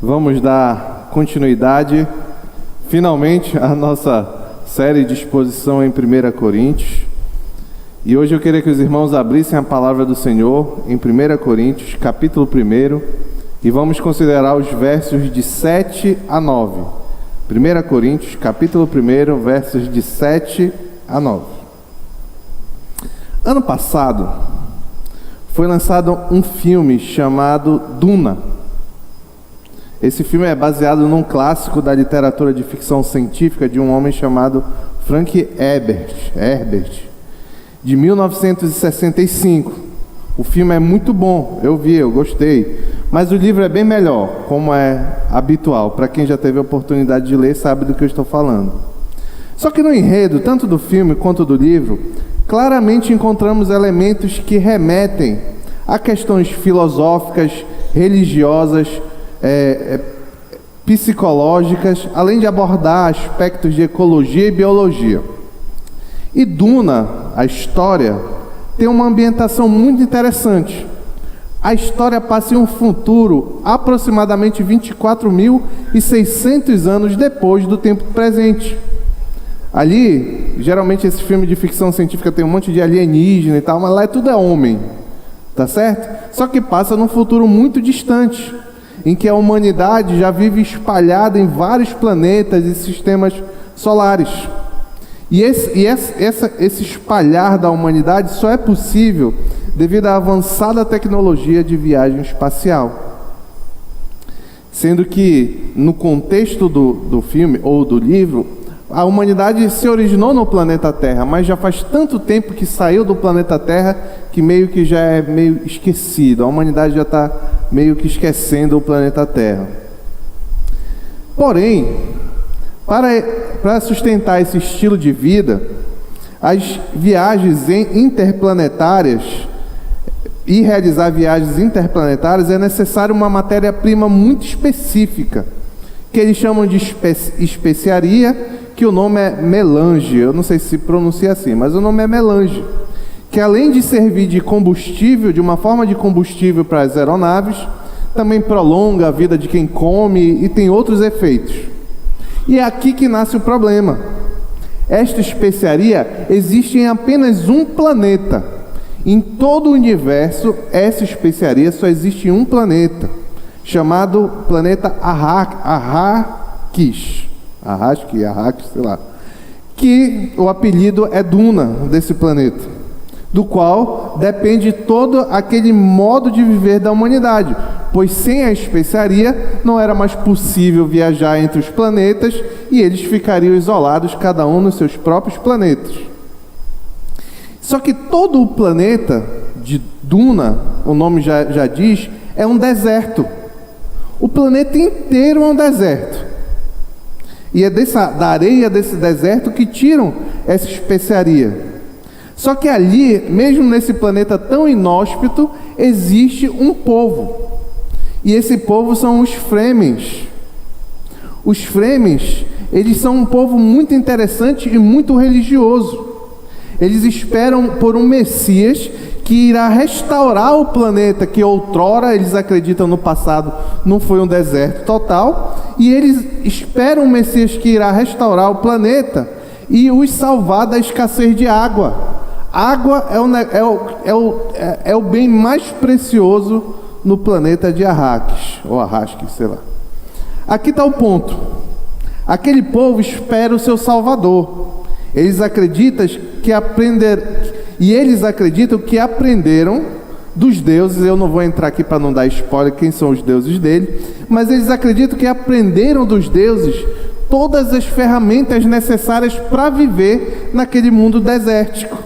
Vamos dar continuidade, finalmente, à nossa série de exposição em 1 Coríntios. E hoje eu queria que os irmãos abrissem a palavra do Senhor em 1 Coríntios, capítulo 1, e vamos considerar os versos de 7 a 9. 1 Coríntios, capítulo 1, versos de 7 a 9. Ano passado, foi lançado um filme chamado Duna. Esse filme é baseado num clássico da literatura de ficção científica de um homem chamado Frank Herbert, de 1965. O filme é muito bom, eu gostei, mas o livro é bem melhor, como é habitual. Para quem já teve a oportunidade de ler, sabe do que eu estou falando. Só que no enredo, tanto do filme quanto do livro, claramente encontramos elementos que remetem a questões filosóficas, religiosas, psicológicas, além de abordar aspectos de ecologia e biologia. E Duna, a história, tem uma ambientação muito interessante. A história passa em um futuro aproximadamente 24.600 anos depois do tempo presente. Ali, geralmente esse filme de ficção científica tem um monte de alienígena e tal, mas lá tudo é homem, tá certo? Só que passa num futuro muito distante, em que a humanidade já vive espalhada em vários planetas e sistemas solares. E esse espalhar da humanidade só é possível devido à avançada tecnologia de viagem espacial. Sendo que, no contexto do filme ou do livro, a humanidade se originou no planeta Terra, mas já faz tanto tempo que saiu do planeta Terra que meio que já é meio esquecido. A humanidade já está meio que esquecendo o planeta Terra. Porém, para sustentar esse estilo de vida, as viagens interplanetárias e realizar viagens interplanetárias é necessário uma matéria-prima muito específica, que eles chamam de especiaria, que o nome é melange. Eu não sei se pronuncia assim, mas o nome é melange, que além de servir de combustível, de uma forma de combustível para as aeronaves, também prolonga a vida de quem come e tem outros efeitos. E é aqui que nasce o problema. Esta especiaria existe em apenas um planeta. Em todo o universo, essa especiaria só existe em um planeta, chamado planeta Arrakis, sei lá, que o apelido é Duna desse planeta, do qual depende todo aquele modo de viver da humanidade, pois sem a especiaria não era mais possível viajar entre os planetas e eles ficariam isolados, cada um nos seus próprios planetas. Só que todo o planeta de Duna, o nome já diz, é um deserto. O planeta inteiro é um deserto. E é da areia desse deserto que tiram essa especiaria. Só que ali, mesmo nesse planeta tão inóspito, existe um povo. E esse povo são os Fremens. Os Fremens, eles são um povo muito interessante e muito religioso. Eles esperam por um Messias que irá restaurar o planeta que outrora, eles acreditam no passado, não foi um deserto total, e eles esperam um Messias que irá restaurar o planeta e os salvar da escassez de água. Água é o bem mais precioso no planeta de Arrakis, ou Arrakis, sei lá. Aqui está o ponto. Aquele povo espera o seu Salvador. Eles acreditam que aprenderam dos deuses. Eu não vou entrar aqui para não dar spoiler quem são os deuses dele, mas eles acreditam que aprenderam dos deuses todas as ferramentas necessárias para viver naquele mundo desértico.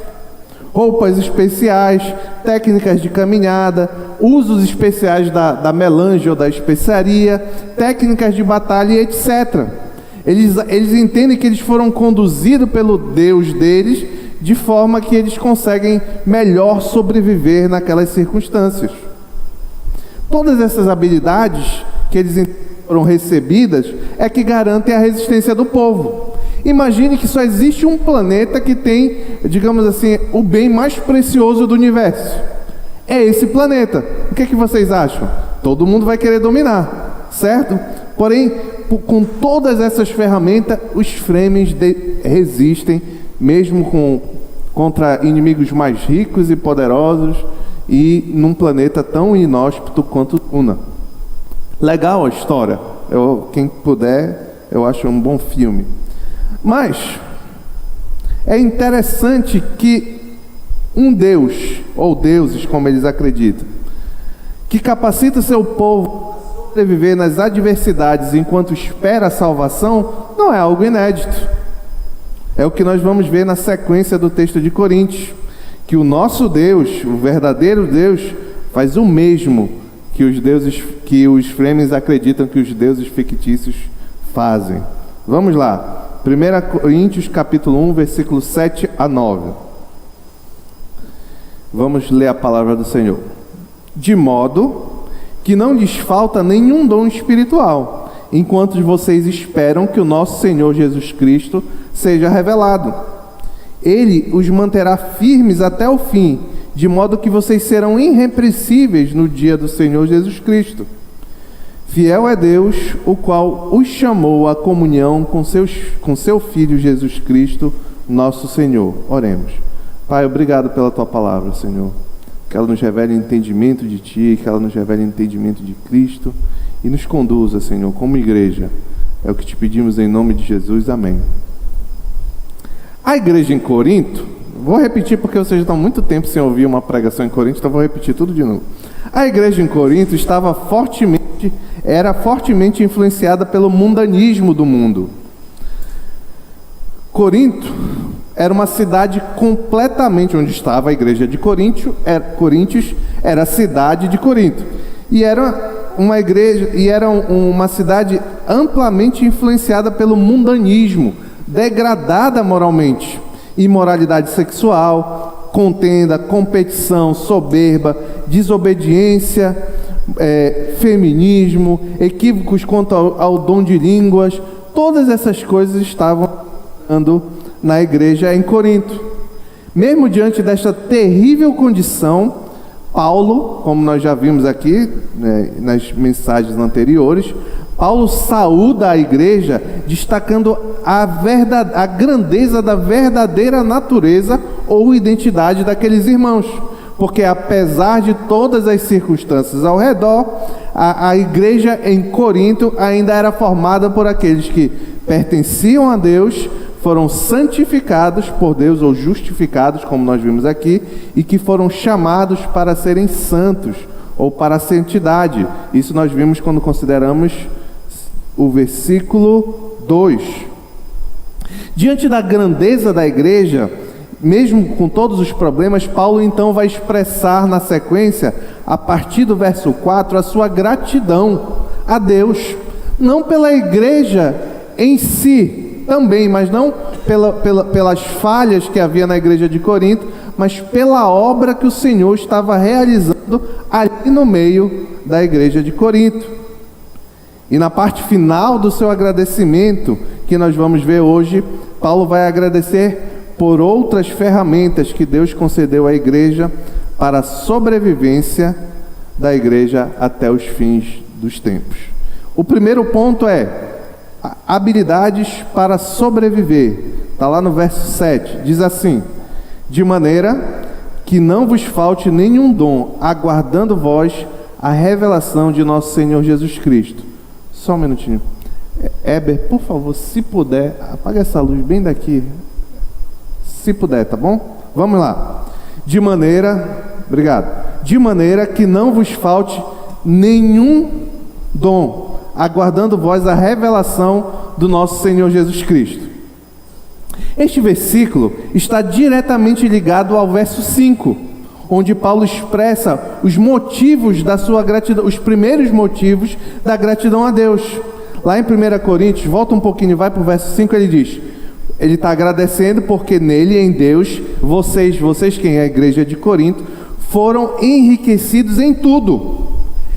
Roupas especiais, técnicas de caminhada, usos especiais da melange ou da especiaria, técnicas de batalha, etc. Eles entendem que eles foram conduzidos pelo Deus deles de forma que eles conseguem melhor sobreviver naquelas circunstâncias. Todas essas habilidades que eles foram recebidas é que garantem a resistência do povo. Imagine que só existe um planeta que tem, digamos assim, o bem mais precioso do universo. É esse planeta. O que é que vocês acham? Todo mundo vai querer dominar. certo? Porém, com todas essas ferramentas, os Fremen resistem, mesmo contra inimigos mais ricos e poderosos, e num planeta tão inóspito quanto Duna. Legal a história. Quem puder, eu acho um bom filme. Mas é interessante que um Deus, ou deuses, como eles acreditam, que capacita seu povo a sobreviver nas adversidades enquanto espera a salvação, não é algo inédito. É o que nós vamos ver na sequência do texto de Coríntios, que o nosso Deus, o verdadeiro Deus, faz o mesmo que os Fremen acreditam que os deuses fictícios fazem. Vamos lá. 1 Coríntios capítulo 1, versículo 7 a 9. Vamos ler a palavra do Senhor. De modo que não lhes falta nenhum dom espiritual, enquanto vocês esperam que o nosso Senhor Jesus Cristo seja revelado. Ele os manterá firmes até o fim, de modo que vocês serão irrepreensíveis no dia do Senhor Jesus Cristo. Fiel é Deus, o qual os chamou à comunhão com seu Filho Jesus Cristo, nosso Senhor. Oremos. Pai, obrigado pela Tua palavra, Senhor. Que ela nos revele entendimento de Ti, que ela nos revele entendimento de Cristo e nos conduza, Senhor, como igreja. É o que Te pedimos em nome de Jesus. Amém. A igreja em Corinto, vou repetir porque vocês já estão há muito tempo sem ouvir uma pregação em Corinto, então vou repetir tudo de novo. A igreja em Corinto era fortemente influenciada pelo mundanismo do mundo. Corinto era uma cidade completamente onde estava a igreja de Coríntios, era a cidade de Corinto. E era uma cidade amplamente influenciada pelo mundanismo, degradada moralmente, imoralidade sexual, contenda, competição, soberba, desobediência, feminismo, equívocos quanto ao dom de línguas. Todas essas coisas estavam andando na igreja em Corinto. Mesmo diante desta terrível condição, Paulo, como nós já vimos aqui, nas mensagens anteriores, Paulo saúda a igreja, destacando a grandeza da verdadeira natureza ou identidade daqueles irmãos. Porque apesar de todas as circunstâncias ao redor, a igreja em Corinto ainda era formada por aqueles que pertenciam a Deus, foram santificados por Deus ou justificados, como nós vimos aqui, e que foram chamados para serem santos ou para a santidade. Isso nós vimos quando consideramos o versículo 2. Diante da grandeza da igreja, mesmo com todos os problemas, Paulo então vai expressar na sequência, a partir do verso 4, a sua gratidão a Deus, não pela igreja em si também, mas não pelas falhas que havia na igreja de Corinto, mas pela obra que o Senhor estava realizando ali no meio da igreja de Corinto. E na parte final do seu agradecimento, que nós vamos ver hoje, Paulo vai agradecer por outras ferramentas que Deus concedeu à igreja para a sobrevivência da igreja até os fins dos tempos. O primeiro ponto é habilidades para sobreviver. Está lá no verso 7, diz assim: de maneira que não vos falte nenhum dom, aguardando vós a revelação de nosso Senhor Jesus Cristo. Só um minutinho. Éber, por favor, se puder, apaga essa luz bem daqui. Se puder, tá bom? Vamos lá. Obrigado. De maneira que não vos falte nenhum dom, aguardando vós a revelação do nosso Senhor Jesus Cristo. Este versículo está diretamente ligado ao verso 5, onde Paulo expressa os motivos da sua gratidão, os primeiros motivos da gratidão a Deus. Lá em 1 Coríntios, volta um pouquinho e vai para o verso 5, ele diz, ele está agradecendo porque nele, em Deus, vocês quem é a igreja de Corinto, foram enriquecidos em tudo.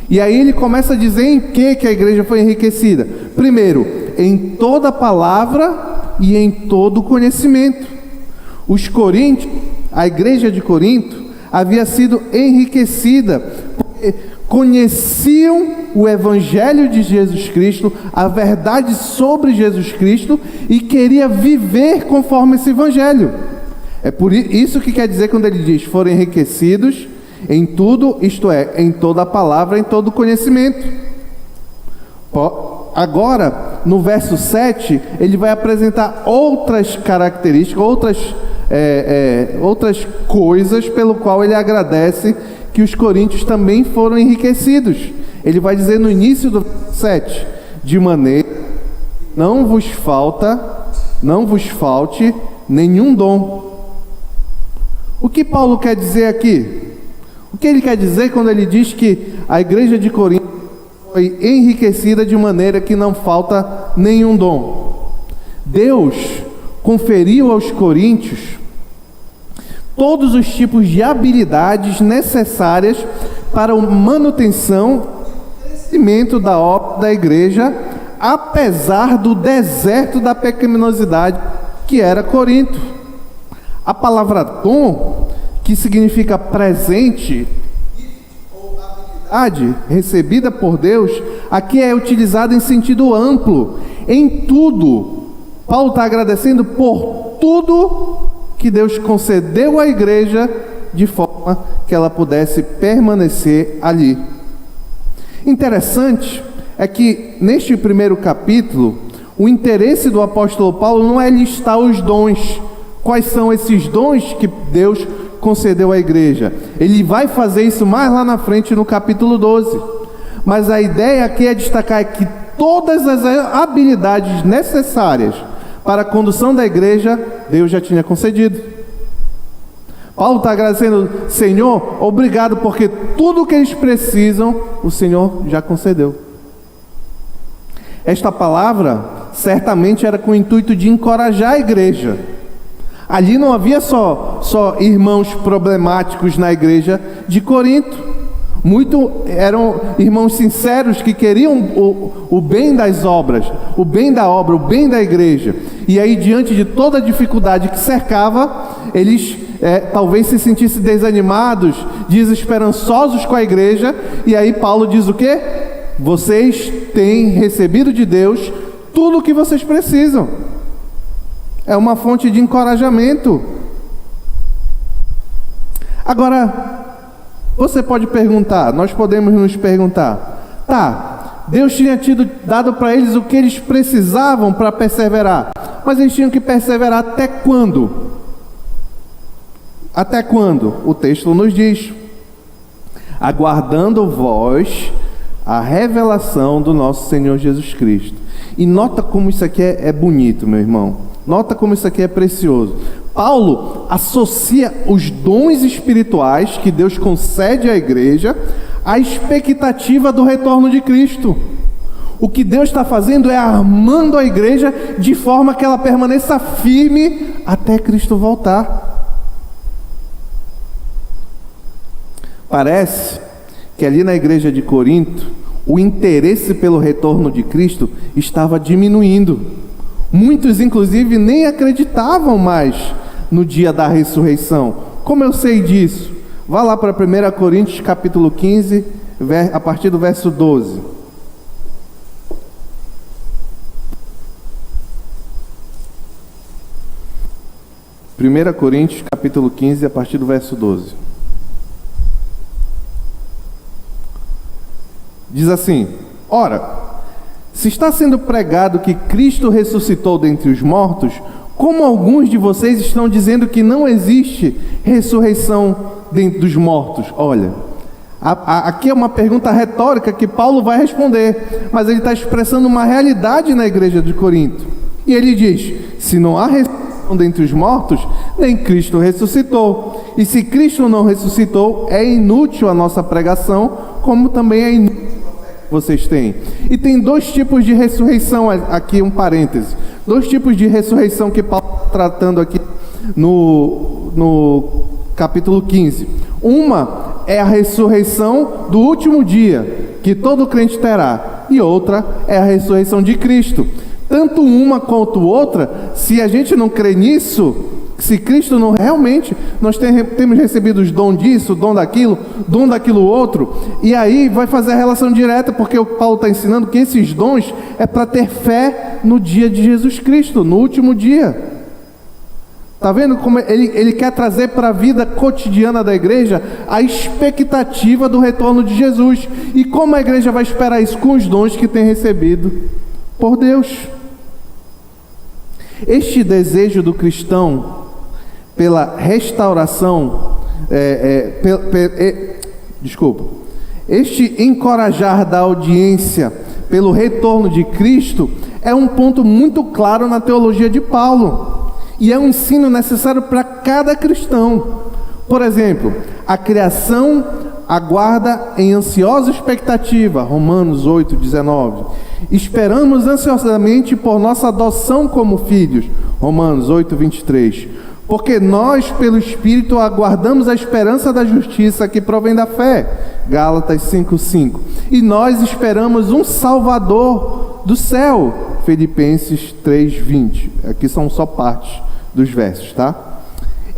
E aí ele começa a dizer em que a igreja foi enriquecida. Primeiro, em toda palavra e em todo conhecimento. Os coríntios, a igreja de Corinto, havia sido enriquecida, porque conheciam o Evangelho de Jesus Cristo, a verdade sobre Jesus Cristo, e queria viver conforme esse Evangelho. É por isso que quer dizer quando ele diz: foram enriquecidos em tudo, isto é, em toda a palavra, em todo o conhecimento. Agora, no verso 7, ele vai apresentar outras características, outras coisas pelo qual ele agradece que os coríntios também foram enriquecidos. Ele vai dizer no início do verso 7: de maneira que não vos falte nenhum dom. O que Paulo quer dizer aqui? O que ele quer dizer quando ele diz que a igreja de Corinto foi enriquecida de maneira que não falta nenhum dom? Deus conferiu aos coríntios todos os tipos de habilidades necessárias para a manutenção e crescimento da obra da igreja, apesar do deserto da pecaminosidade que era Corinto. A palavra dom, que significa presente ou habilidade recebida por Deus, aqui é utilizada em sentido amplo, em tudo. Paulo está agradecendo por tudo que Deus concedeu à igreja, de forma que ela pudesse permanecer ali. Interessante é que neste primeiro capítulo, o interesse do apóstolo Paulo não é listar os dons. Quais são esses dons que Deus concedeu à igreja? Ele vai fazer isso mais lá na frente, no capítulo 12. Mas a ideia aqui é destacar que todas as habilidades necessárias para a condução da igreja, Deus já tinha concedido. Paulo está agradecendo: Senhor, obrigado, porque tudo o que eles precisam, o Senhor já concedeu. Esta palavra certamente era com o intuito de encorajar a igreja. Ali não havia só irmãos problemáticos na igreja de Corinto. Eram irmãos sinceros que queriam o bem das obras, o bem da obra, o bem da igreja. E aí, diante de toda a dificuldade que cercava, eles talvez se sentissem desanimados, desesperançosos com a igreja. E aí Paulo diz o quê? Vocês têm recebido de Deus tudo o que vocês precisam. É uma fonte de encorajamento. Agora, você pode perguntar, nós podemos nos perguntar: tá, Deus tinha dado para eles o que eles precisavam para perseverar, mas eles tinham que perseverar até quando? Até quando? O texto nos diz: aguardando vós a revelação do nosso Senhor Jesus Cristo. E nota como isso aqui é bonito, meu irmão. Nota como isso aqui é precioso. Paulo associa os dons espirituais que Deus concede à igreja à expectativa do retorno de Cristo. O que Deus está fazendo é armando a igreja de forma que ela permaneça firme até Cristo voltar. Parece que ali na igreja de Corinto, o interesse pelo retorno de Cristo estava diminuindo. Muitos, inclusive, nem acreditavam mais no dia da ressurreição. Como eu sei disso? Vá lá para 1 Coríntios capítulo 15, a partir do verso 12. Primeira Coríntios capítulo 15, a partir do verso 12. Diz assim: ora, se está sendo pregado que Cristo ressuscitou dentre os mortos, como alguns de vocês estão dizendo que não existe ressurreição dentre dos mortos? Olha, aqui é uma pergunta retórica que Paulo vai responder, mas ele está expressando uma realidade na igreja de Corinto. E ele diz: se não há ressurreição dentre os mortos, nem Cristo ressuscitou. E se Cristo não ressuscitou, é inútil a nossa pregação, como também é inútil vocês têm. E tem dois tipos de ressurreição, aqui um parêntese, dois tipos de ressurreição que Paulo está tratando aqui no capítulo 15. Uma é a ressurreição do último dia, que todo crente terá, e outra é a ressurreição de Cristo. Tanto uma quanto outra, se a gente não crê nisso, Se Cristo não realmente, nós temos recebido os dom disso, dom daquilo outro, e aí vai fazer a relação direta, porque o Paulo está ensinando que esses dons é para ter fé no dia de Jesus Cristo, no último dia. Está vendo como ele quer trazer para a vida cotidiana da igreja a expectativa do retorno de Jesus. E como a igreja vai esperar isso? Com os dons que tem recebido por Deus. Este desejo do cristão pela restauração, este encorajar da audiência pelo retorno de Cristo é um ponto muito claro na teologia de Paulo. E é um ensino necessário para cada cristão. Por exemplo, a criação aguarda em ansiosa expectativa, Romanos 8:19. Esperamos ansiosamente por nossa adoção como filhos, Romanos 8:23. Porque nós, pelo Espírito, aguardamos a esperança da justiça que provém da fé, Gálatas 5:5. E nós esperamos um Salvador do céu, Filipenses 3:20. Aqui são só partes dos versos, tá?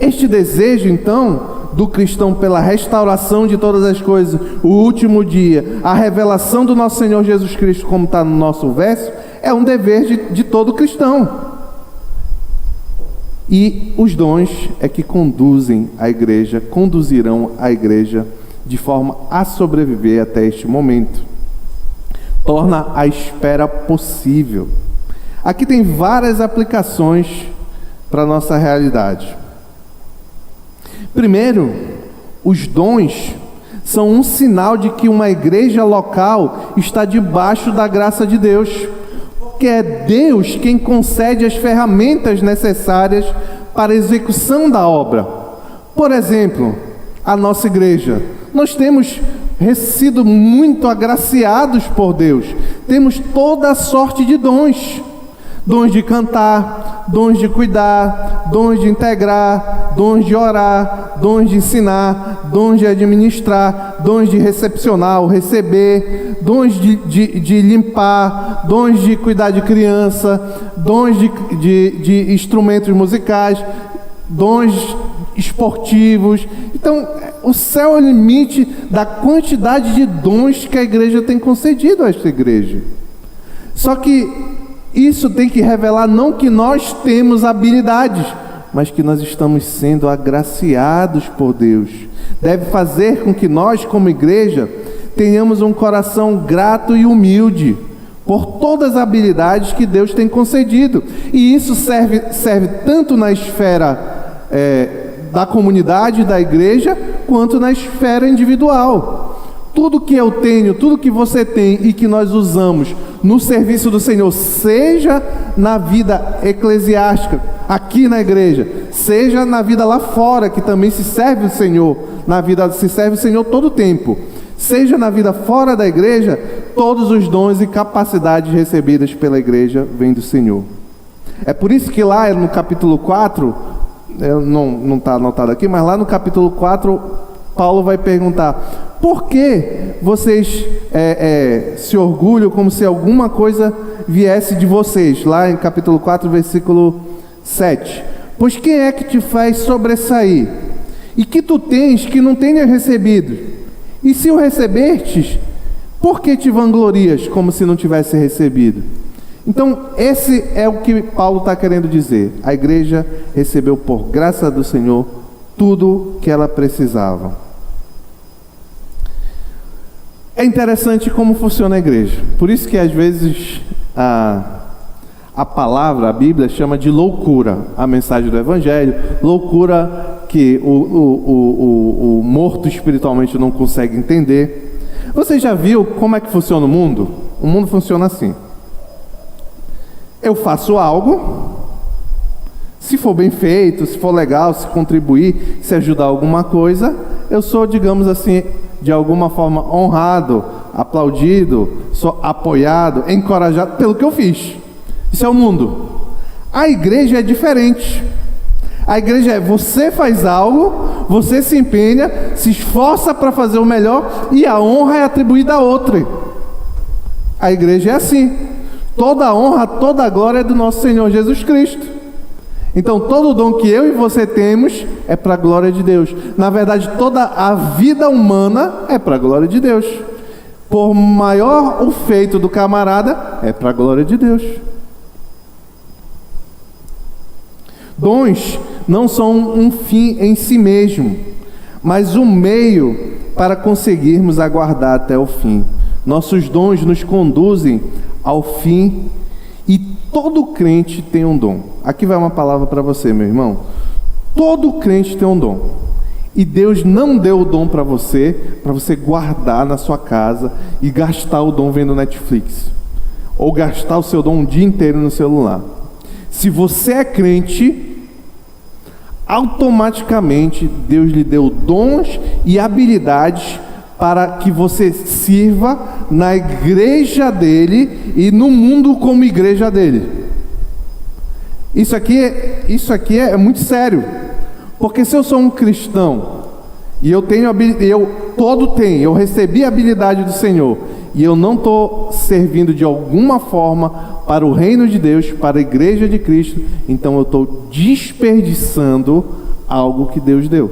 Este desejo, então, do cristão pela restauração de todas as coisas, o último dia, a revelação do nosso Senhor Jesus Cristo, como está no nosso verso, é um dever de todo cristão. E os dons é que conduzirão a igreja de forma a sobreviver até este momento. Torna a espera possível. Aqui tem várias aplicações para a nossa realidade. Primeiro, os dons são um sinal de que uma igreja local está debaixo da graça de Deus, porque é Deus quem concede as ferramentas necessárias para a execução da obra. Por exemplo, a nossa igreja. Nós temos sido muito agraciados por Deus. Temos toda a sorte de dons. Dons de cantar, dons de cuidar, dons de integrar, dons de orar, dons de ensinar, dons de administrar, dons de recepcionar ou receber, dons de limpar, dons de cuidar de criança, dons de instrumentos musicais, dons esportivos. Então, o céu é o limite da quantidade de dons que a igreja tem concedido a esta igreja. Só que isso tem que revelar não que nós temos habilidades, mas que nós estamos sendo agraciados por Deus. Deve fazer com que nós, como igreja, tenhamos um coração grato e humilde por todas as habilidades que Deus tem concedido. E isso serve tanto na esfera da comunidade, da igreja, quanto na esfera individual. Tudo que eu tenho, tudo que você tem e que nós usamos no serviço do Senhor, seja na vida eclesiástica, aqui na igreja, seja na vida lá fora, que também se serve o Senhor, se serve o Senhor todo o tempo, seja na vida fora da igreja, todos os dons e capacidades recebidas pela igreja vêm do Senhor. É por isso que lá no capítulo 4, não está anotado aqui, mas lá no capítulo 4, Paulo vai perguntar: por que vocês se orgulham como se alguma coisa viesse de vocês? Lá em capítulo 4, versículo 7. Pois quem é que te faz sobressair? E que tu tens que não tenhas recebido? E se o recebestes, por que te vanglorias como se não tivesse recebido? Então, esse é o que Paulo está querendo dizer. A igreja recebeu por graça do Senhor tudo que ela precisava. É interessante como funciona a igreja. Por isso que às vezes a palavra, a Bíblia chama de loucura a mensagem do Evangelho. Loucura que o morto espiritualmente não consegue entender. Você já viu como é que funciona o mundo? O mundo funciona assim: eu faço algo, se for bem feito, se for legal, se contribuir, se ajudar alguma coisa, eu sou, digamos assim, de alguma forma honrado, aplaudido, sou apoiado, encorajado pelo que eu fiz. Isso é o mundo. A igreja é diferente. A igreja é: você faz algo, você se empenha, se esforça para fazer o melhor e a honra é atribuída a outra. A igreja é assim. Toda a honra, toda a glória é do nosso Senhor Jesus Cristo. Então, todo dom que eu e você temos é para a glória de Deus. Na verdade, toda a vida humana é para a glória de Deus. Por maior o feito do camarada, é para a glória de Deus. Dons não são um fim em si mesmo, mas um meio para conseguirmos aguardar até o fim. Nossos dons nos conduzem ao fim e todo crente tem um dom. Aqui vai uma palavra para você, meu irmão. Todo crente tem um dom. E Deus não deu o dom para você guardar na sua casa e gastar o dom vendo Netflix. Ou gastar o seu dom um dia inteiro no celular. Se você é crente, automaticamente Deus lhe deu dons e habilidades para que você sirva na igreja dele e no mundo como igreja dele. Isso aqui é muito sério, porque se eu sou um cristão e eu recebi a habilidade do Senhor e eu não estou servindo de alguma forma para o reino de Deus, para a igreja de Cristo, então eu estou desperdiçando algo que Deus deu.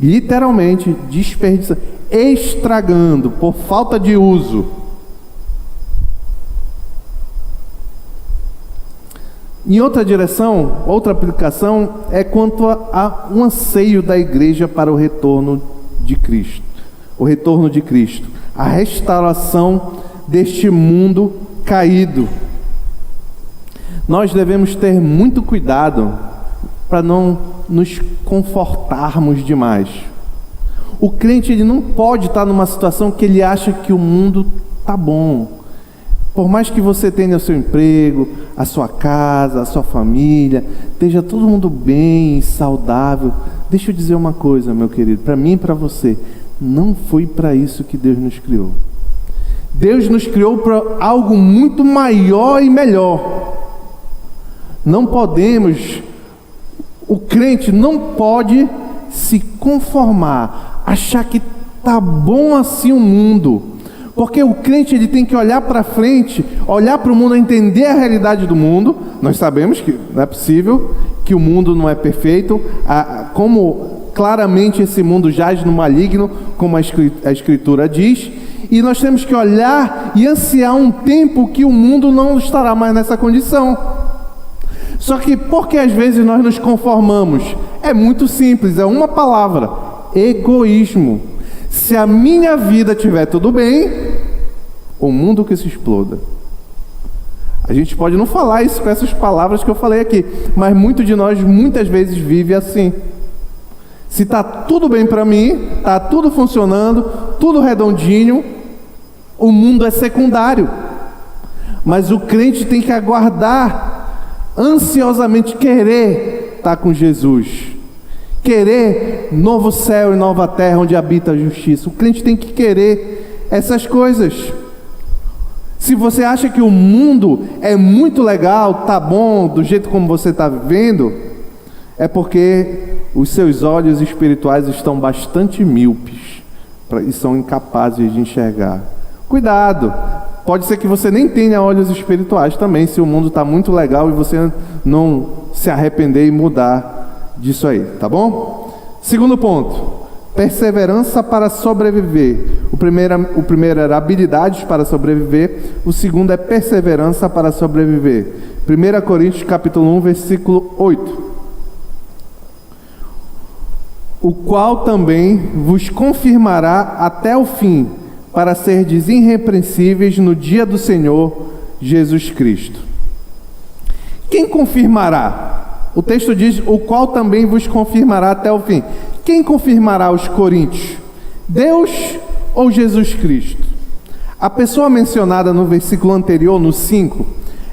Literalmente desperdiçando, estragando por falta de uso. Em outra direção, outra aplicação é quanto a um anseio da igreja para o retorno de Cristo. O retorno de Cristo, a restauração deste mundo caído. Nós devemos ter muito cuidado para não nos confortarmos demais. O crente, ele não pode estar numa situação que ele acha que o mundo está bom. Por mais que você tenha o seu emprego, a sua casa, a sua família, esteja todo mundo bem, saudável, deixa eu dizer uma coisa, meu querido, para mim e para você, não foi para isso que Deus nos criou. Deus nos criou para algo muito maior e melhor. Não podemos, o crente não pode se conformar, achar que tá bom assim o mundo. Porque o crente, ele tem que olhar para frente, olhar para o mundo, entender a realidade do mundo. Nós sabemos que não é possível, que o mundo não é perfeito, como claramente esse mundo jaz no maligno, como a Escritura diz. E nós temos que olhar e ansiar um tempo que o mundo não estará mais nessa condição. Só que porque às vezes nós nos conformamos? É muito simples, é uma palavra: egoísmo. Se a minha vida estiver tudo bem, o mundo que se exploda. A gente pode não falar isso com essas palavras que eu falei aqui, mas muito de nós muitas vezes vive assim. Se está tudo bem para mim, está tudo funcionando, tudo redondinho, o mundo é secundário. Mas o crente tem que aguardar, ansiosamente querer estar com Jesus. Querer novo céu e nova terra onde habita a justiça. O crente tem que querer essas coisas. Se você acha que o mundo é muito legal, tá bom, do jeito como você está vivendo, é porque os seus olhos espirituais estão bastante míopes e são incapazes de enxergar. Cuidado, pode ser que você nem tenha olhos espirituais também, se o mundo está muito legal e você não se arrepender e mudar disso aí, tá bom? Segundo ponto, perseverança para sobreviver. O primeiro era habilidades para sobreviver, o segundo é perseverança para sobreviver. 1 Coríntios capítulo 1, versículo 8. O qual também vos confirmará até o fim, para serdes irrepreensíveis no dia do Senhor Jesus Cristo. Quem confirmará? O texto diz: o qual também vos confirmará até o fim. Quem confirmará os coríntios? Deus ou Jesus Cristo? A pessoa mencionada no versículo anterior, no 5,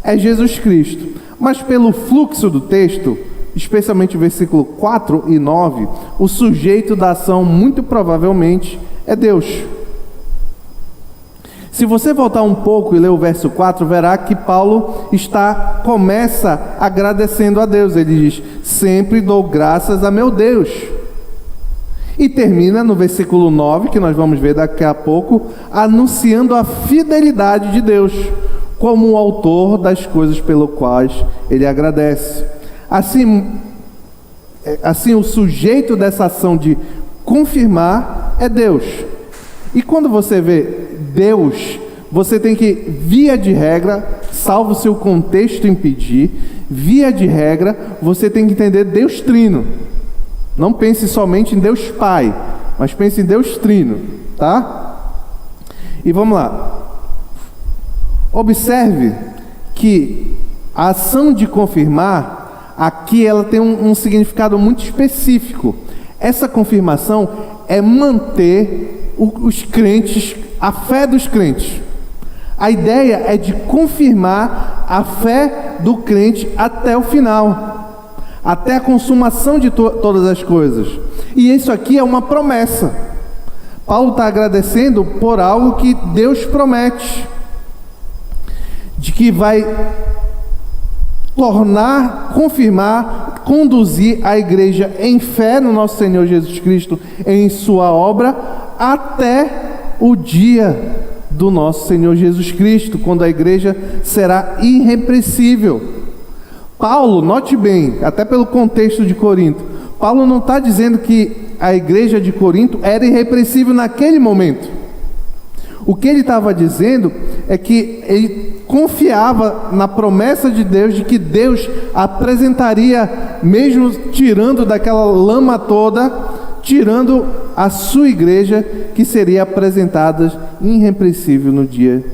é Jesus Cristo. Mas pelo fluxo do texto, especialmente o versículo 4 e 9, o sujeito da ação muito provavelmente é Deus. Se você voltar um pouco e ler o verso 4, verá que Paulo começa agradecendo a Deus. Ele diz: sempre dou graças a meu Deus. E termina no versículo 9, que nós vamos ver daqui a pouco, anunciando a fidelidade de Deus, como o autor das coisas pelo quais ele agradece. Assim, o sujeito dessa ação de confirmar é Deus. E quando você vê Deus, você tem que, via de regra, salvo se o contexto impedir, via de regra, você tem que entender Deus Trino. Não pense somente em Deus Pai, mas pense em Deus Trino, tá? E vamos lá. Observe que a ação de confirmar, aqui ela tem um significado muito específico. Essa confirmação é manter os crentes, a fé dos crentes. A ideia é de confirmar a fé do crente até o final, até a consumação de todas as coisas. E isso aqui é uma promessa. Paulo está agradecendo por algo que Deus promete, de que vai tornar, confirmar, conduzir a igreja em fé no nosso Senhor Jesus Cristo, em sua obra, até o dia do nosso Senhor Jesus Cristo, quando a igreja será irrepreensível. Paulo, note bem, até pelo contexto de Corinto, Paulo não está dizendo que a igreja de Corinto era irrepreensível naquele momento. O que ele estava dizendo é que ele confiava na promessa de Deus, de que Deus apresentaria, mesmo tirando daquela lama toda, tirando a sua igreja, que seria apresentada irrepreensível no dia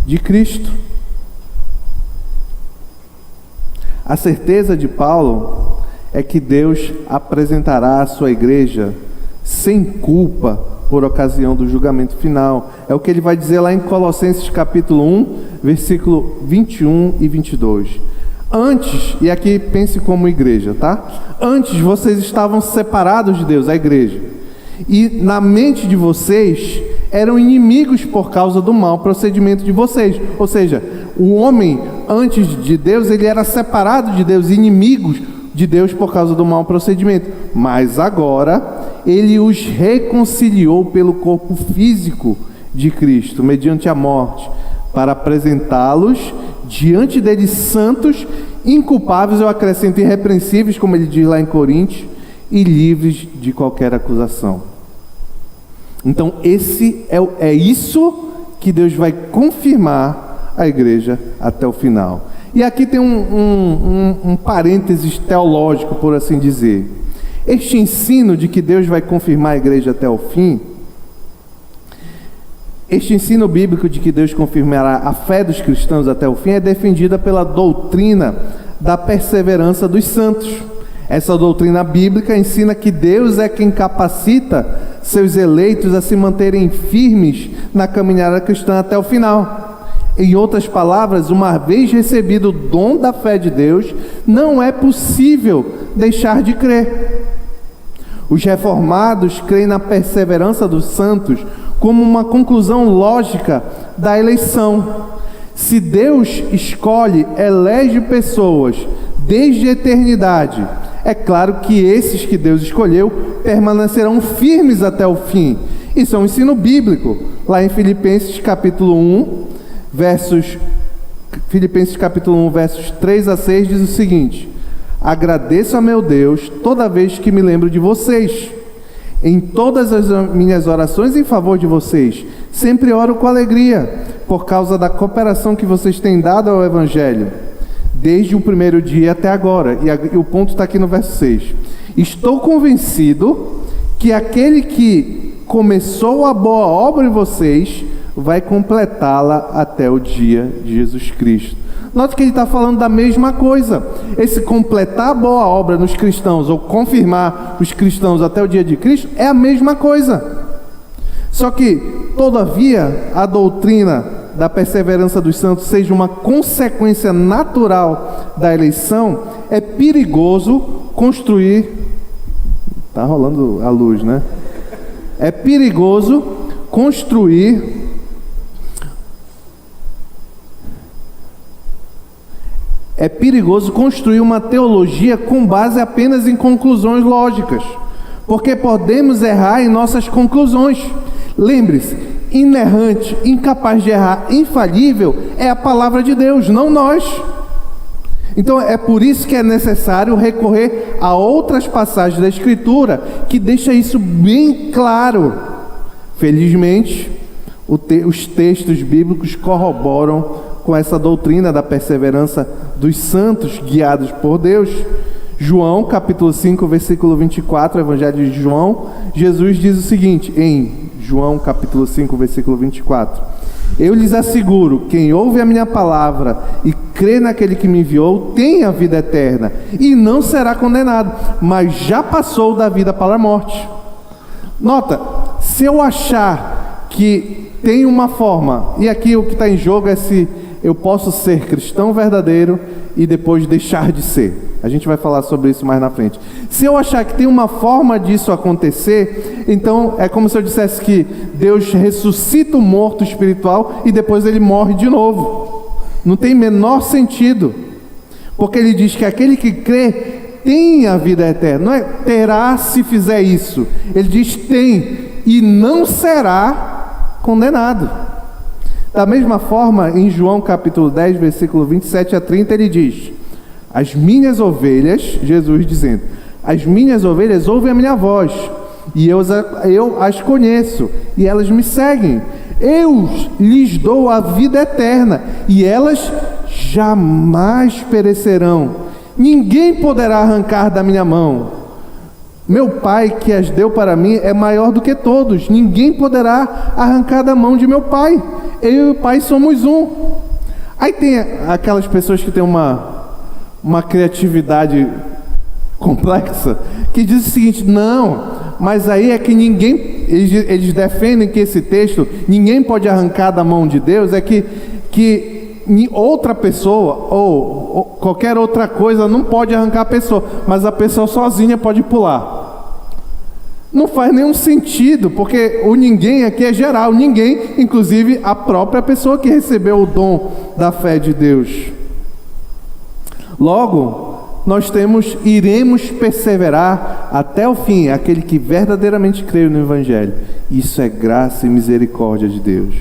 de Cristo. A certeza de Paulo é que Deus apresentará a sua igreja sem culpa por ocasião do julgamento final. É o que ele vai dizer lá em Colossenses capítulo 1, versículo 21 e 22. Antes, e aqui pense como igreja, tá? Antes vocês estavam separados de Deus, a igreja. E na mente de vocês eram inimigos por causa do mau procedimento de vocês. Ou seja, o homem antes de Deus, ele era separado de Deus, inimigos de Deus por causa do mau procedimento. Mas agora ele os reconciliou pelo corpo físico de Cristo, mediante a morte, para apresentá-los diante dele santos, inculpáveis, eu acrescento irrepreensíveis, como ele diz lá em Coríntios, e livres de qualquer acusação. Então é isso que Deus vai confirmar a igreja até o final. E aqui tem um parênteses teológico, por assim dizer. Este ensino de que Deus vai confirmar a igreja até o fim, este ensino bíblico de que Deus confirmará a fé dos cristãos até o fim é defendida pela doutrina da perseverança dos santos. Essa doutrina bíblica ensina que Deus é quem capacita seus eleitos a se manterem firmes na caminhada cristã até o final. Em outras palavras, uma vez recebido o dom da fé de Deus, não é possível deixar de crer. Os reformados creem na perseverança dos santos como uma conclusão lógica da eleição. Se Deus escolhe, elege pessoas desde a eternidade, é claro que esses que Deus escolheu permanecerão firmes até o fim. Isso é um ensino bíblico. Lá em Filipenses capítulo 1, versos 3 a 6 diz o seguinte: agradeço a meu Deus toda vez que me lembro de vocês. Em todas as minhas orações em favor de vocês, sempre oro com alegria, por causa da cooperação que vocês têm dado ao Evangelho, desde o primeiro dia até agora. E o ponto está aqui no verso 6. Estou convencido que aquele que começou a boa obra em vocês vai completá-la até o dia de Jesus Cristo. Note que ele está falando da mesma coisa. Esse completar a boa obra nos cristãos, ou confirmar os cristãos até o dia de Cristo, é a mesma coisa. Só que, todavia, a doutrina da perseverança dos santos seja uma consequência natural da eleição, é perigoso construir... Está rolando a luz, né? É perigoso construir uma teologia com base apenas em conclusões lógicas, porque podemos errar em nossas conclusões. Lembre-se, inerrante, incapaz de errar, infalível, é a palavra de Deus, não nós. Então é por isso que é necessário recorrer a outras passagens da Escritura que deixa isso bem claro. Felizmente, os textos bíblicos corroboram com essa doutrina da perseverança dos santos guiados por Deus. João, capítulo 5, versículo 24, Evangelho de João, Jesus diz o seguinte, em João, capítulo 5, versículo 24: eu lhes asseguro, quem ouve a minha palavra e crê naquele que me enviou, tem a vida eterna, e não será condenado, mas já passou da vida para a morte. Nota, se eu achar que tem uma forma, e aqui o que está em jogo é se eu posso ser cristão verdadeiro e depois deixar de ser. A gente vai falar sobre isso mais na frente. Se eu achar que tem uma forma disso acontecer, então é como se eu dissesse que Deus ressuscita o morto espiritual e depois ele morre de novo. Não tem menor sentido. Porque ele diz que aquele que crê tem a vida eterna. Não é terá se fizer isso. Ele diz tem e não será condenado. Da mesma forma, em João capítulo 10, versículo 27 a 30, ele diz: as minhas ovelhas, Jesus dizendo, as minhas ovelhas ouvem a minha voz, e eu as conheço, e elas me seguem. Eu lhes dou a vida eterna, e elas jamais perecerão. Ninguém poderá arrancar da minha mão. Meu Pai que as deu para mim é maior do que todos. Ninguém poderá arrancar da mão de meu Pai. Eu e o Pai somos um. Aí tem aquelas pessoas que têm uma criatividade complexa, que diz o seguinte: não, mas aí é que ninguém, eles defendem que esse texto, ninguém pode arrancar da mão de Deus, é que outra pessoa, ou qualquer outra coisa, não pode arrancar a pessoa, mas a pessoa sozinha pode pular. Não faz nenhum sentido, porque o ninguém aqui é geral, ninguém, inclusive a própria pessoa que recebeu o dom da fé de Deus. Logo, nós iremos perseverar até o fim, aquele que verdadeiramente crê no Evangelho. Isso é graça e misericórdia de Deus.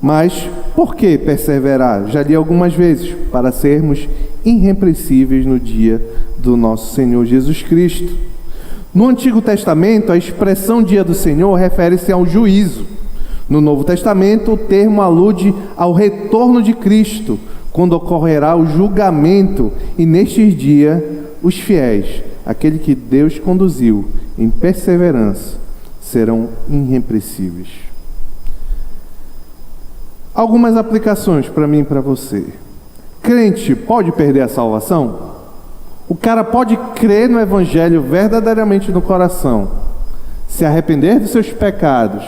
Mas, por que perseverar? Já li algumas vezes, para sermos irrepreensíveis no dia do nosso Senhor Jesus Cristo. No Antigo Testamento, a expressão dia do Senhor refere-se ao juízo. No Novo Testamento, o termo alude ao retorno de Cristo, quando ocorrerá o julgamento, e nestes dias os fiéis, aquele que Deus conduziu em perseverança, serão irrepreensíveis. Algumas aplicações para mim e para você. Crente pode perder a salvação? O cara pode crer no Evangelho verdadeiramente no coração, se arrepender dos seus pecados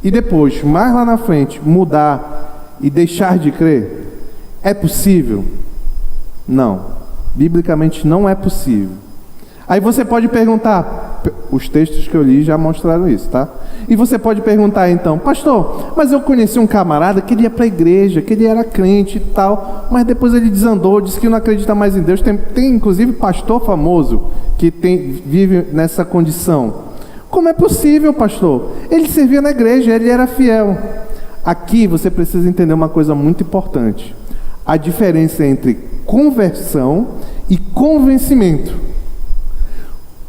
e depois, mais lá na frente, mudar e deixar de crer? É possível? Não. Biblicamente não é possível. Aí você pode perguntar, os textos que eu li já mostraram isso, tá? E você pode perguntar então: pastor, mas eu conheci um camarada que ele ia para a igreja, que ele era crente e tal, mas depois ele desandou, disse que não acredita mais em Deus. Tem inclusive pastor famoso que vive nessa condição. Como é possível, pastor? Ele servia na igreja, ele era fiel. Aqui você precisa entender uma coisa muito importante: a diferença entre conversão e convencimento.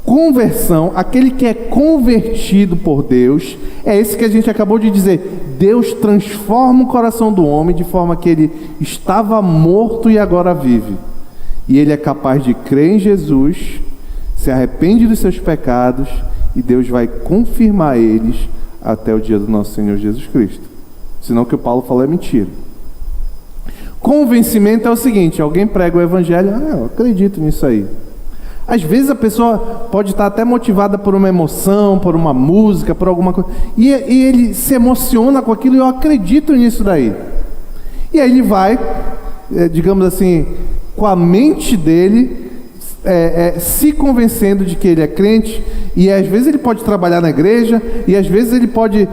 Conversão, aquele que é convertido por Deus, é esse que a gente acabou de dizer. Deus transforma o coração do homem de forma que ele estava morto e agora vive. E ele é capaz de crer em Jesus, se arrepende dos seus pecados, e Deus vai confirmar eles até o dia do nosso Senhor Jesus Cristo. Senão o que o Paulo falou é mentira. Convencimento é o seguinte: alguém prega o Evangelho, eu acredito nisso aí. Às vezes a pessoa pode estar até motivada por uma emoção, por uma música, por alguma coisa, e ele se emociona com aquilo, e eu acredito nisso daí. E aí ele vai, digamos assim, com a mente dele, se convencendo de que ele é crente, e às vezes ele pode trabalhar na igreja, e às vezes ele pode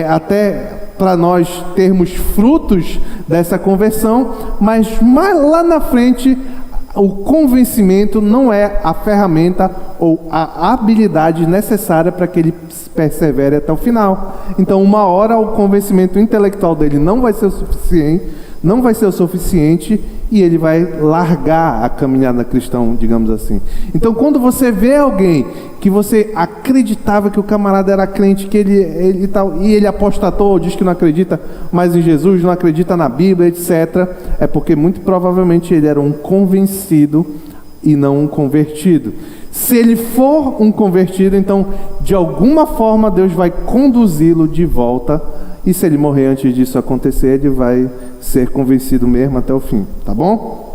até, para nós termos frutos dessa conversão, mas lá na frente, o convencimento não é a ferramenta ou a habilidade necessária para que ele persevere até o final. Então, uma hora o convencimento intelectual dele não vai ser o suficiente, e ele vai largar a caminhada cristã, digamos assim. Então, quando você vê alguém que você acreditava que o camarada era crente, que ele tal, e ele apostatou, diz que não acredita mais em Jesus, não acredita na Bíblia, etc., é porque muito provavelmente ele era um convencido e não um convertido. Se ele for um convertido, então, de alguma forma, Deus vai conduzi-lo de volta, e se ele morrer antes disso acontecer, ele vai ser convencido mesmo até o fim, tá bom?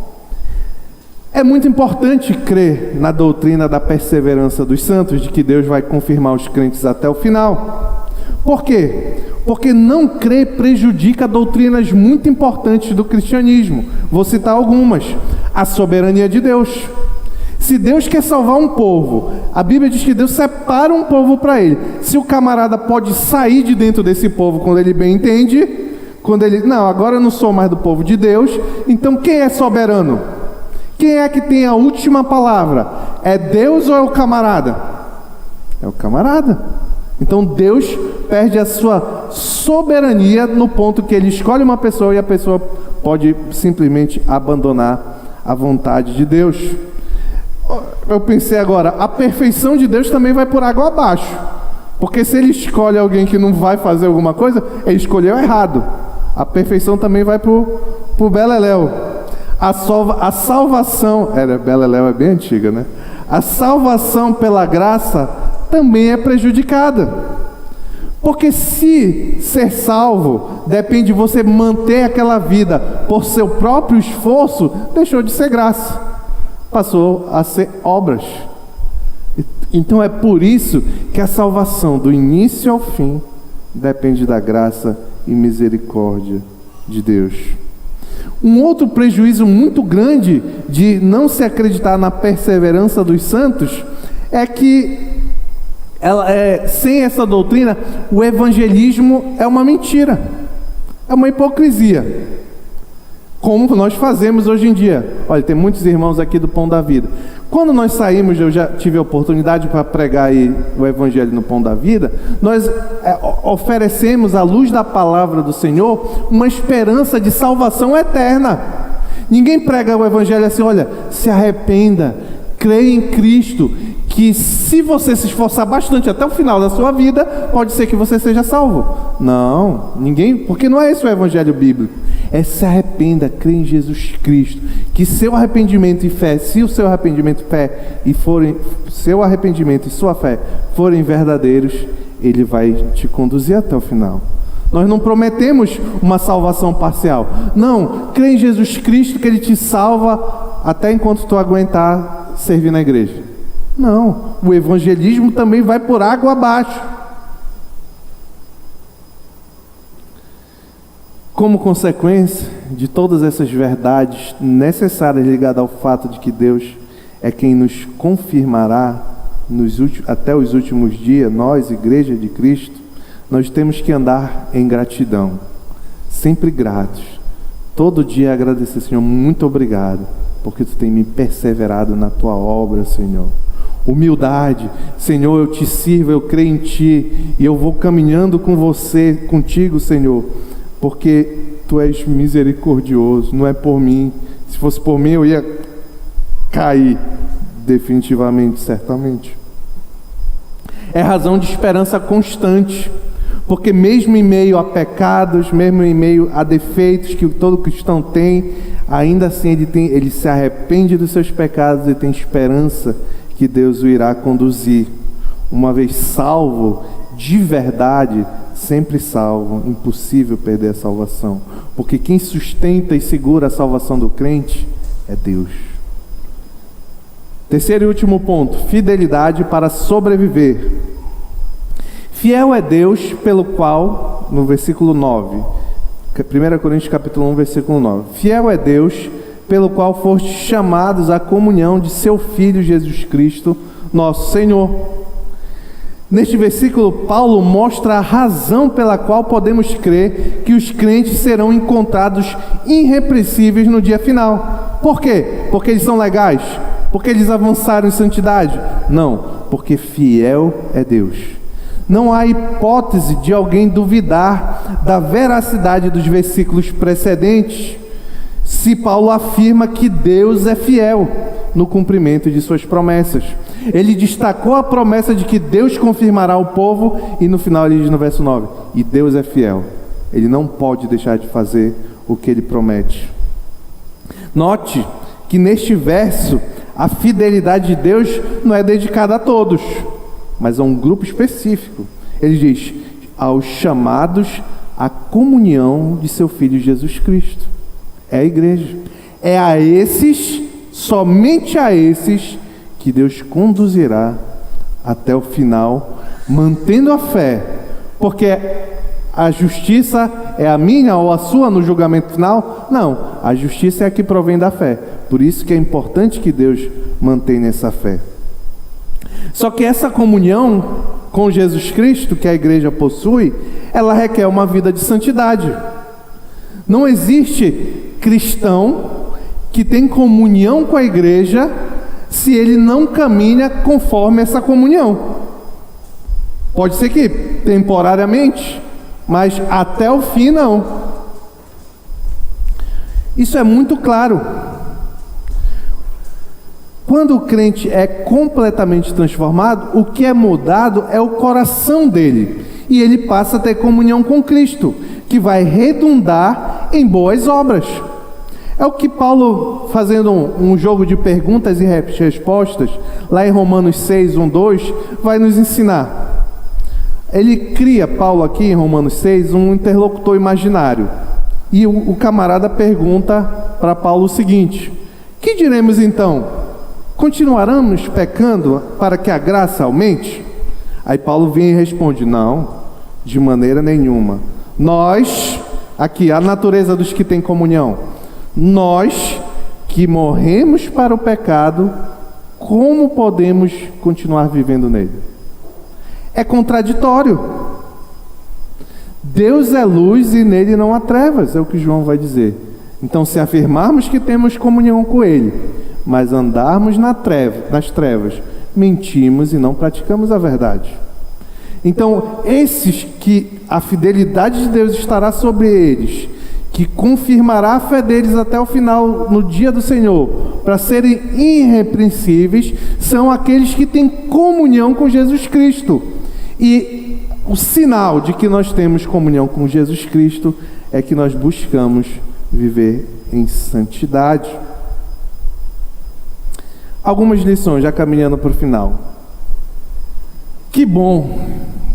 É muito importante crer na doutrina da perseverança dos santos, de que Deus vai confirmar os crentes até o final. Por quê? Porque não crer prejudica doutrinas muito importantes do cristianismo. Vou citar algumas. A soberania de Deus. Se Deus quer salvar um povo, a Bíblia diz que Deus separa um povo para ele. Se o camarada pode sair de dentro desse povo quando ele bem entende, quando ele, não, agora eu não sou mais do povo de Deus, então quem é soberano? Quem é que tem a última palavra? É Deus ou é o camarada? É o camarada. Então Deus perde a sua soberania no ponto que ele escolhe uma pessoa e a pessoa pode simplesmente abandonar a vontade de Deus. Eu pensei agora, a perfeição de Deus também vai por água abaixo, porque se ele escolhe alguém que não vai fazer alguma coisa, ele escolheu errado. A perfeição também vai pro beleléu. A salvação, beleléu é bem antiga, né? A salvação pela graça também é prejudicada, porque se ser salvo depende de você manter aquela vida por seu próprio esforço, deixou de ser graça, passou a ser obras. Então é por isso que a salvação do início ao fim depende da graça e misericórdia de Deus. Um outro prejuízo muito grande de não se acreditar na perseverança dos santos é que sem essa doutrina, o evangelismo é uma mentira, é uma hipocrisia, como nós fazemos hoje em dia. Olha, tem muitos irmãos aqui do Pão da Vida. Quando nós saímos, eu já tive a oportunidade para pregar aí o Evangelho no Pão da Vida, nós oferecemos à luz da palavra do Senhor uma esperança de salvação eterna. Ninguém prega o Evangelho assim, olha, se arrependa, creia em Cristo, que se você se esforçar bastante até o final da sua vida, pode ser que você seja salvo. Não, ninguém, porque não é esse o Evangelho bíblico. É se arrependa, crê em Jesus Cristo, que seu arrependimento e fé, se o seu arrependimento seu arrependimento e sua fé forem verdadeiros, ele vai te conduzir até o final. Nós não prometemos uma salvação parcial. Não, crê em Jesus Cristo que ele te salva até enquanto tu aguentar servir na igreja. Não, o evangelismo também vai por água abaixo. Como consequência de todas essas verdades necessárias ligadas ao fato de que Deus é quem nos confirmará até os últimos dias, nós, Igreja de Cristo, nós temos que andar em gratidão, sempre gratos, todo dia agradecer, Senhor, muito obrigado, porque Tu tem me perseverado na Tua obra, Senhor. Humildade, Senhor, eu Te sirvo, eu creio em Ti, e eu vou caminhando com você, contigo, Senhor, porque Tu és misericordioso, não é por mim. Se fosse por mim, eu ia cair, definitivamente, certamente. É razão de esperança constante, porque mesmo em meio a pecados, mesmo em meio a defeitos que todo cristão tem, ainda assim ele se arrepende dos seus pecados e tem esperança que Deus o irá conduzir. Uma vez salvo, de verdade, sempre salvo, impossível perder a salvação, porque quem sustenta e segura a salvação do crente é Deus. Terceiro e último ponto, fidelidade para sobreviver. Fiel é Deus pelo qual, no versículo 9, 1 Coríntios capítulo 1, versículo 9, fiel é Deus pelo qual fostes chamados à comunhão de seu Filho Jesus Cristo, nosso Senhor. Neste versículo, Paulo mostra a razão pela qual podemos crer que os crentes serão encontrados irrepreensíveis no dia final. Por quê? Porque eles são legais? Porque eles avançaram em santidade? Não, porque fiel é Deus. Não há hipótese de alguém duvidar da veracidade dos versículos precedentes. se Paulo afirma que Deus é fiel no cumprimento de suas promessas. Ele destacou a promessa de que Deus confirmará o povo, e no final ele diz no verso 9, e Deus é fiel, ele não pode deixar de fazer o que ele promete. Note que neste verso a fidelidade de Deus não é dedicada a todos, mas a um grupo específico. Ele diz, aos chamados à comunhão de seu Filho Jesus Cristo. É a igreja. É a esses, somente a esses, que Deus conduzirá até o final, mantendo a fé, porque a justiça é a minha ou a sua no julgamento final? Não, a justiça é a que provém da fé. Por isso que é importante que Deus mantenha essa fé. Só que essa comunhão com Jesus Cristo, que a igreja possui, ela requer uma vida de santidade. Não existe cristão que tem comunhão com a igreja se ele não caminha conforme essa comunhão. Pode ser que temporariamente, mas até o fim não. Isso é muito claro. Quando o crente é completamente transformado, o que é mudado é o coração dele, e ele passa a ter comunhão com Cristo, que vai redundar em boas obras. É o que Paulo, fazendo um jogo de perguntas e respostas, lá em Romanos 6, 1, 2, vai nos ensinar. Ele cria, Paulo aqui em Romanos 6, um interlocutor imaginário. E o camarada pergunta para Paulo o seguinte: que diremos então? Continuaremos pecando para que a graça aumente? Aí Paulo vem e responde: não, de maneira nenhuma. Nós, aqui, a natureza dos que têm comunhão, nós que morremos para o pecado, como podemos continuar vivendo nele? É contraditório. Deus é luz e nele não há trevas, é o que João vai dizer. Então, se afirmarmos que temos comunhão com ele, mas andarmos nas trevas, mentimos e não praticamos a verdade. Então, esses que a fidelidade de Deus estará sobre eles, que confirmará a fé deles até o final, no dia do Senhor, para serem irrepreensíveis, são aqueles que têm comunhão com Jesus Cristo. E o sinal de que nós temos comunhão com Jesus Cristo é que nós buscamos viver em santidade. Algumas lições, já caminhando para o final. Que bom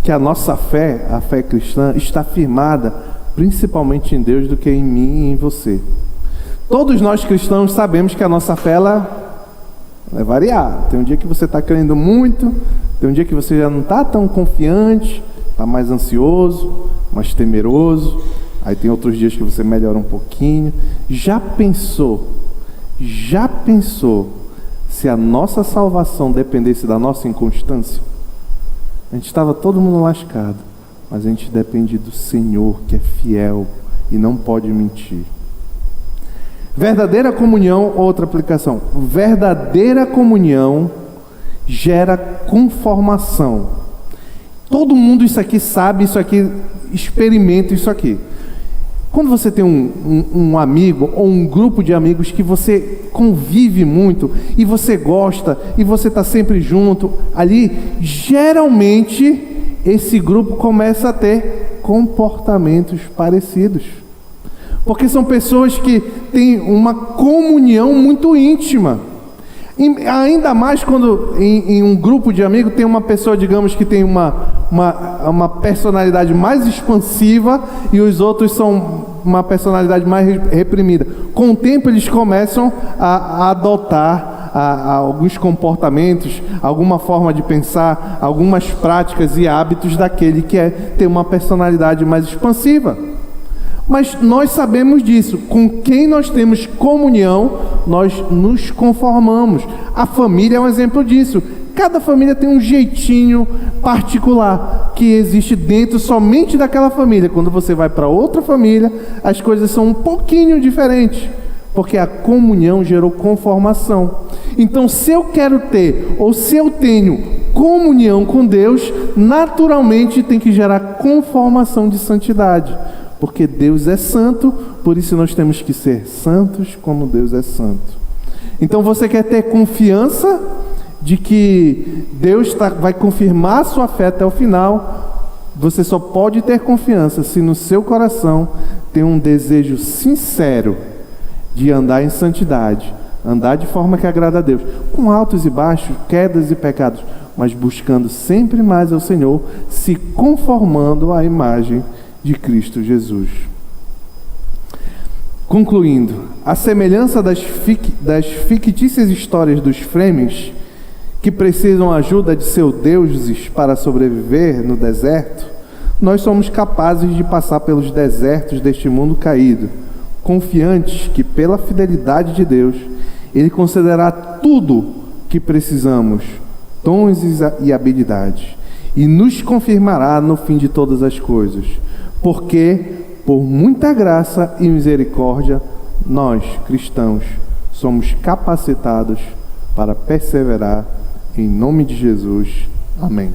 que a nossa fé, a fé cristã, está firmada principalmente em Deus do que em mim e em você. Todos nós cristãos sabemos que a nossa fé ela vai variar. Tem um dia que você está crendo muito, tem um dia que você já não está tão confiante, está mais ansioso, mais temeroso. Aí tem outros dias que você melhora um pouquinho. Já pensou se a nossa salvação dependesse da nossa inconstância? A gente estava todo mundo lascado, mas a gente depende do Senhor, que é fiel e não pode mentir. Verdadeira comunhão, outra aplicação. Verdadeira comunhão gera conformação. Todo mundo isso aqui sabe, isso aqui experimenta isso aqui. Quando você tem um amigo ou um grupo de amigos que você convive muito e você gosta e você está sempre junto, ali geralmente esse grupo começa a ter comportamentos parecidos, porque são pessoas que têm uma comunhão muito íntima. E ainda mais quando em um grupo de amigos tem uma pessoa, digamos, que tem uma personalidade mais expansiva e os outros são uma personalidade mais reprimida. Com o tempo eles começam a adotar alguns comportamentos, alguma forma de pensar, algumas práticas e hábitos daquele que tem uma personalidade mais expansiva. Mas nós sabemos disso. Com quem nós temos comunhão, nós nos conformamos. A família é um exemplo disso. Cada família tem um jeitinho particular que existe dentro somente daquela família. Quando você vai para outra família, as coisas são um pouquinho diferentes, porque a comunhão gerou conformação. Então, se eu quero ter, ou se eu tenho comunhão com Deus, naturalmente tem que gerar conformação de santidade. porque Deus é santo, por isso nós temos que ser santos como Deus é santo. Então você quer ter confiança de que Deus vai confirmar a sua fé até o final? Você só pode ter confiança se no seu coração tem um desejo sincero de andar em santidade, andar de forma que agrada a Deus, com altos e baixos, quedas e pecados, mas buscando sempre mais ao Senhor, se conformando à imagem de Cristo Jesus. Concluindo, a semelhança das fictícias histórias dos Fremen, que precisam ajuda de seus deuses para sobreviver no deserto, nós somos capazes de passar pelos desertos deste mundo caído, confiantes que, pela fidelidade de Deus, Ele concederá tudo que precisamos, dons e habilidades, e nos confirmará no fim de todas as coisas, porque, por muita graça e misericórdia, nós, cristãos, somos capacitados para perseverar em nome de Jesus. Amém.